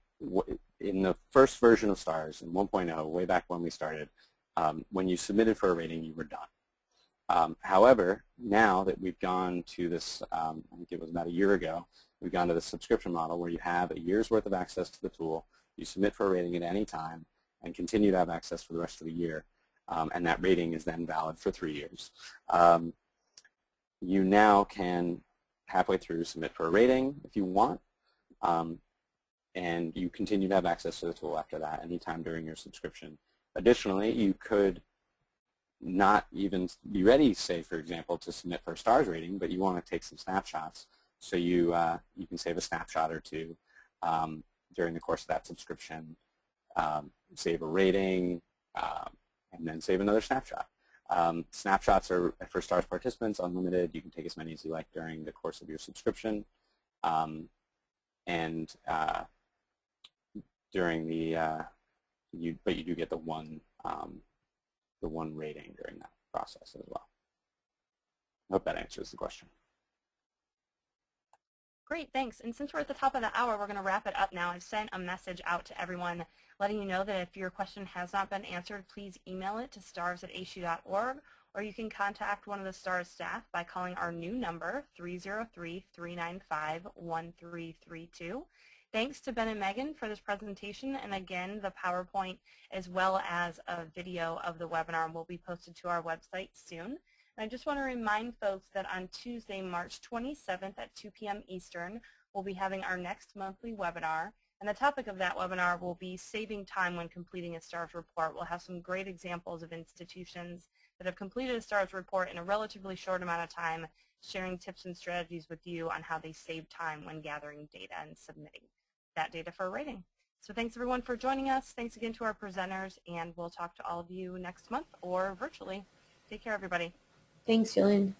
the first version of STARS, in 1.0, way back when we started, when you submitted for a rating, you were done. However, now that we've gone to this, I think it was about a year ago, we've gone to the subscription model where you have a year's worth of access to the tool, you submit for a rating at any time, and continue to have access for the rest of the year, and that rating is then valid for 3 years. You now can, halfway through, submit for a rating if you want, and you continue to have access to the tool after that anytime during your subscription. Additionally, you could not even be ready, say, for example, to submit for a STARS rating, but you want to take some snapshots. So you can save a snapshot or two during the course of that subscription, save a rating, and then save another snapshot. Snapshots are, for STARS participants, unlimited. You can take as many as you like during the course of your subscription. During the, but you do get the one rating during that process as well. I hope that answers the question. Great, thanks. And since we're at the top of the hour, we're going to wrap it up now. I've sent a message out to everyone letting you know that if your question has not been answered, please email it to stars@aashe.org, or you can contact one of the STARS staff by calling our new number, 303-395-1332. Thanks to Ben and Megan for this presentation, and again, the PowerPoint as well as a video of the webinar will be posted to our website soon. And I just want to remind folks that on Tuesday, March 27th at 2 p.m. Eastern, we'll be having our next monthly webinar, and the topic of that webinar will be saving time when completing a STARS report. We'll have some great examples of institutions that have completed a STARS report in a relatively short amount of time, sharing tips and strategies with you on how they save time when gathering data and submitting that data for a rating. So thanks everyone for joining us. Thanks again to our presenters, and we'll talk to all of you next month or virtually. Take care, everybody. Thanks, Jillian.